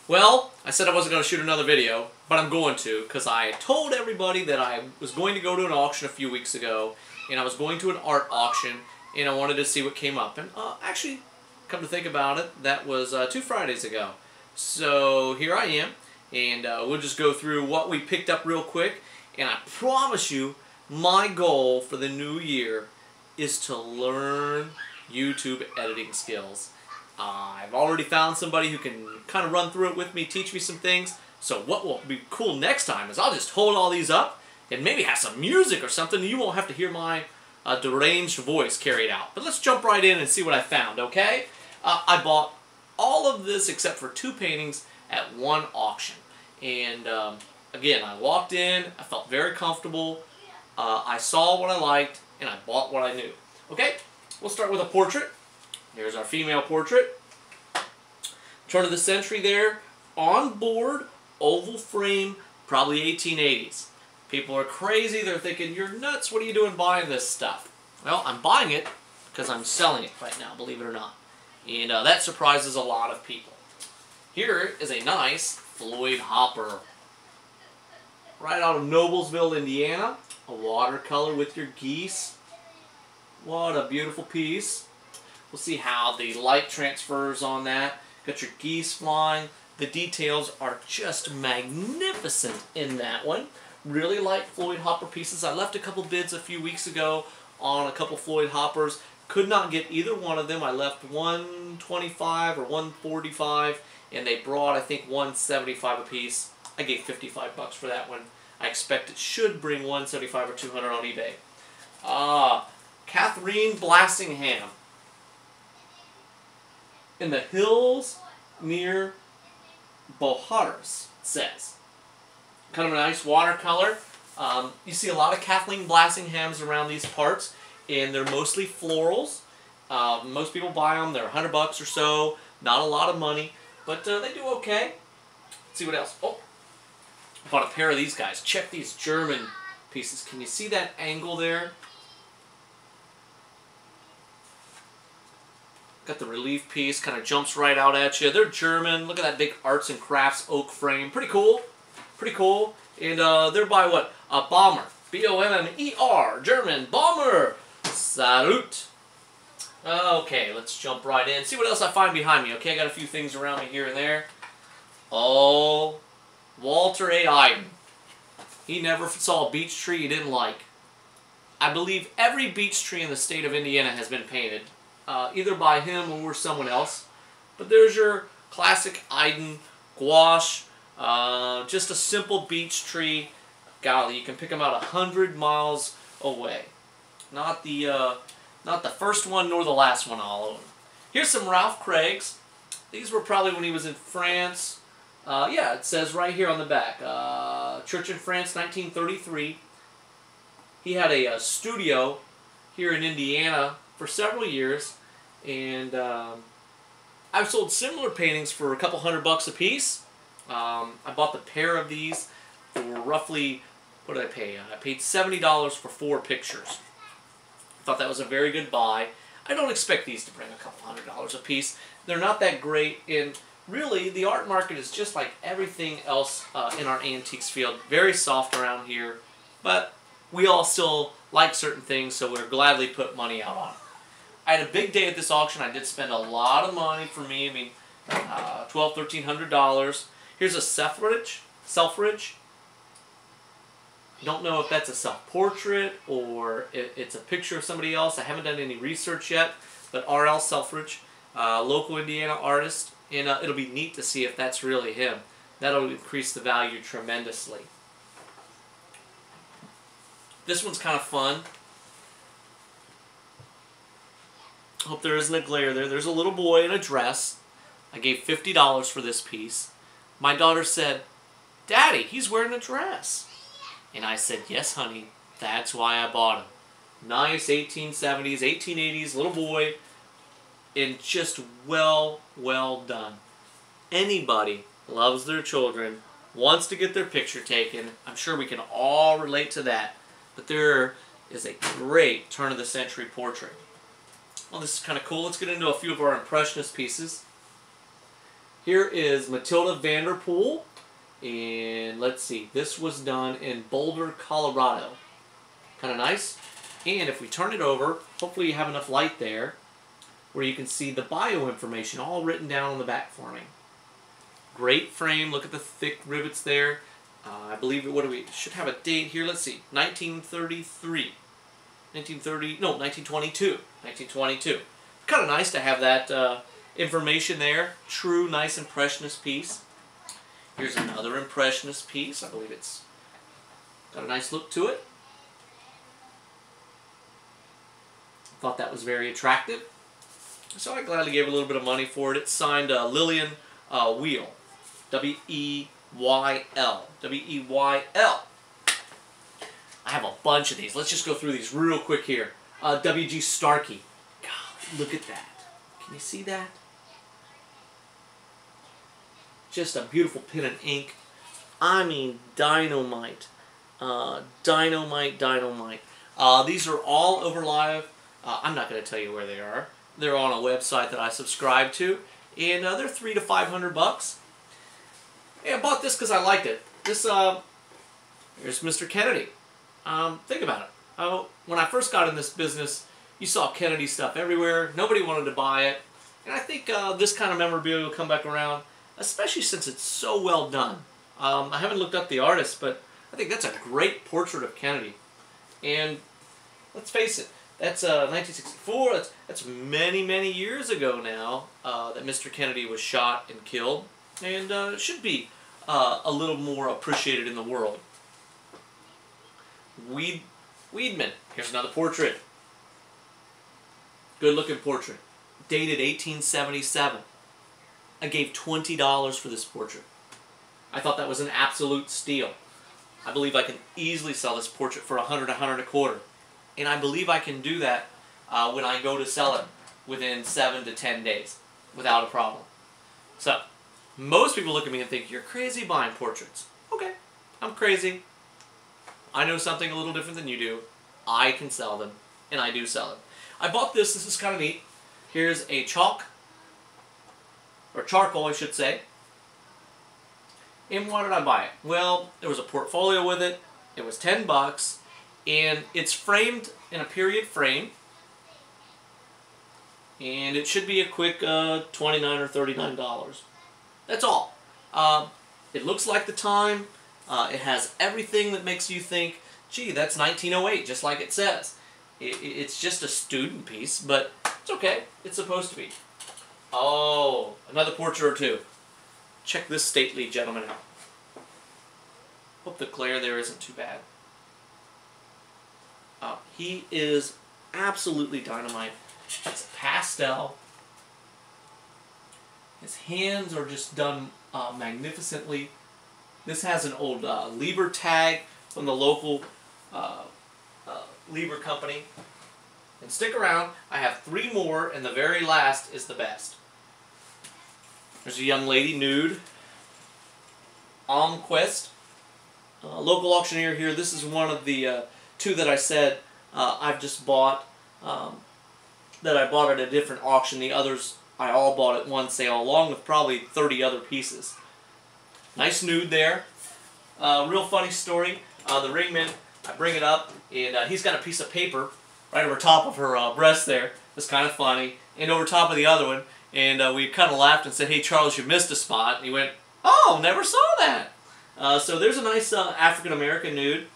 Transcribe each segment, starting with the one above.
Well, I said I wasn't going to shoot another video, but I'm going to, because I told everybody that I was going to go to an auction a few weeks ago, and I was going to an art auction, and I wanted to see what came up. And actually, come to think about it, that was 2 Fridays ago. So here I am, and we'll just go through what we picked up real quick, and I promise you, my goal for the new year is to learn YouTube editing skills. I've already found somebody who can kind of run through it with me, teach me some things. So what will be cool next time is I'll just hold all these up and maybe have some music or something. You won't have to hear my deranged voice carried out. But let's jump right in and see what I found, okay? I bought all of this except for 2 paintings at one auction. And again, I walked in, I felt very comfortable, I saw what I liked, and I bought what I knew. Okay, we'll start with a portrait. Here's our female portrait. Turn of the century there. On board, oval frame, probably 1880s. People are crazy. They're thinking, you're nuts. What are you doing buying this stuff? Well, I'm buying it because I'm selling it right now, believe it or not. And that surprises a lot of people. Here is a nice Floyd Hopper. Right out of Noblesville, Indiana. A watercolor with your geese. What a beautiful piece. We'll see how the light transfers on that. Got your geese flying. The details are just magnificent in that one. Really like Floyd Hopper pieces. I left a couple bids a few weeks ago on a couple Floyd Hoppers. Could not get either one of them. I left $125 or $145, and they brought, I think, $175 a piece. I gave $55 for that one. I expect it should bring $175 or $200 on eBay. Catherine Blassingham. In the hills near Boharas, it says. Kind of a nice watercolor. You see a lot of Kathleen Blassinghams around these parts, and they're mostly florals. Most people buy them. They're $100 or so. Not a lot of money, but they do okay. Let's see what else. Oh, I bought a pair of these guys. Check these German pieces. Can you see that angle there? Got the relief piece, kind of jumps right out at you. They're German. Look at that big arts and crafts oak frame. Pretty cool. Pretty cool. And they're by what? A Bommer. B-O-M-M-E-R. German. Bommer. Salut. Okay, let's jump right in. See what else I find behind me. Okay, I got a few things around me here and there. Oh, Walter A. Iden. He never saw a beech tree he didn't like. I believe every beech tree in the state of Indiana has been painted. Either by him or someone else. But there's your classic Iden gouache. Just a simple beech tree. Golly, you can pick them out 100 miles away. Not the first one nor the last one I'll own. Here's some Ralph Craig's. These were probably when he was in France. Yeah, it says right here on the back. Church in France, 1933. He had a studio here in Indiana for several years, and I've sold similar paintings for a couple $100 a piece. I bought the pair of these for roughly, what did I pay? I paid $70 for 4 pictures. I thought that was a very good buy. I don't expect these to bring a couple $100 a piece. They're not that great, and really the art market is just like everything else in our antiques field. Very soft around here, but we all still like certain things, so we'll gladly put money out on it. I had a big day at this auction. I did spend a lot of money for me. I mean, $1,200, $1,300. Here's a Selfridge. Don't know if that's a self-portrait or it's a picture of somebody else. I haven't done any research yet, but R.L. Selfridge, local Indiana artist, and it'll be neat to see if that's really him. That'll increase the value tremendously. This one's kind of fun. Hope there isn't a glare there. There's a little boy in a dress. I gave $50 for this piece. My daughter said, "Daddy, he's wearing a dress." And I said, "Yes, honey, that's why I bought him." Nice 1870s, 1880s, little boy, and just well done. Anybody loves their children, wants to get their picture taken. I'm sure we can all relate to that. But there is a great turn-of-the-century portrait. Well, this is kind of cool. Let's get into a few of our Impressionist pieces. Here is Matilda Vanderpool, and let's see, this was done in Boulder, Colorado. Kind of nice. And if we turn it over, hopefully you have enough light there where you can see the bio information all written down on the back for me. Great frame. Look at the thick rivets there. I believe, what do we, should have a date here. Let's see, 1933. 1922. 1922. Kind of nice to have that information there. True, nice Impressionist piece. Here's another Impressionist piece. I believe it's got a nice look to it. Thought that was very attractive. So I gladly gave a little bit of money for it. It's signed Lillian Wheel. W-E-Y-L. W-E-Y-L. I have a bunch of these. Let's just go through these real quick here. W.G. Starkey. God, look at that. Can you see that? Just a beautiful pen and ink. I mean, dynamite. Dynamite, dynamite. These are all over live. I'm not going to tell you where they are. They're on a website that I subscribe to, and they're $300 to $500. Hey, I bought this because I liked it. This, here's Mr. Kennedy. Think about it. When I first got in this business, you saw Kennedy stuff everywhere. Nobody wanted to buy it, and I think this kind of memorabilia will come back around, especially since it's so well done. I haven't looked up the artist, but I think that's a great portrait of Kennedy. And let's face it, that's 1964. That's many, many years ago now that Mr. Kennedy was shot and killed, and should be a little more appreciated in the world. Weidman. Here's another portrait. Good-looking portrait. Dated 1877. I gave $20 for this portrait. I thought that was an absolute steal. I believe I can easily sell this portrait for $100, $125. And I believe I can do that when I go to sell it within 7 to 10 days without a problem. So, most people look at me and think, you're crazy buying portraits. Okay, I'm crazy. I know something a little different than you do. I can sell them, and I do sell them. I bought this. This is kind of neat. Here's a chalk, or charcoal, I should say. And why did I buy it? Well, there was a portfolio with it. It was $10, and it's framed in a period frame. And it should be a quick $29 or $39. That's all. It looks like the time. It has everything that makes you think, gee, that's 1908, just like it says. It's just a student piece, but it's okay. It's supposed to be. Oh, another portrait or two. Check this stately gentleman out. Hope the glare there isn't too bad. He is absolutely dynamite. It's pastel. His hands are just done magnificently. This has an old Lieber tag from the local Lieber company. And stick around, I have 3 more, and the very last is the best. There's a young lady nude. Almquist. Local auctioneer here. This is one of the 2 that I said I've just bought. That I bought at a different auction. The others I all bought at one sale, along with probably 30 other pieces. Nice nude there. Real funny story. The ringman, I bring it up, and he's got a piece of paper right over top of her breast there. It's kind of funny. And over top of the other one. And we kind of laughed and said, "Hey, Charles, you missed a spot." And he went, "Oh, never saw that." So there's a nice African-American nude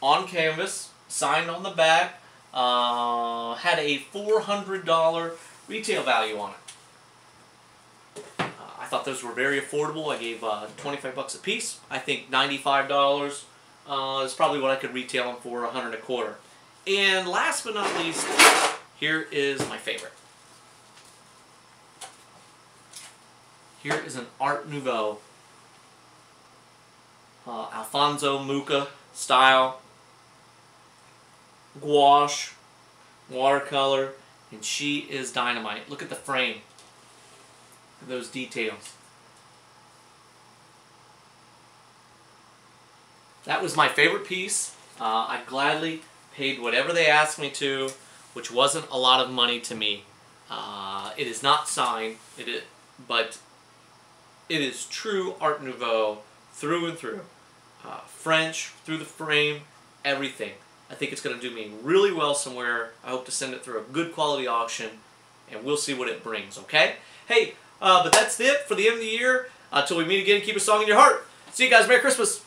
on canvas, signed on the back. Had a $400 retail value on it. I thought those were very affordable. I gave $25 a piece. I think $95 is probably what I could retail them for, $125. And last but not least, here is my favorite. Here is an Art Nouveau, Alfonso Mucha style, gouache, watercolor, and she is dynamite. Look at the frame. Look at those details. That was my favorite piece. I gladly paid whatever they asked me to, which wasn't a lot of money to me. It is not signed, but It is true Art Nouveau through and through. French, through the frame, everything. I think it's going to do me really well somewhere. I hope to send it through a good quality auction, and we'll see what it brings, okay? Hey, but that's it for the end of the year. Until we meet again, keep a song in your heart. See you guys. Merry Christmas.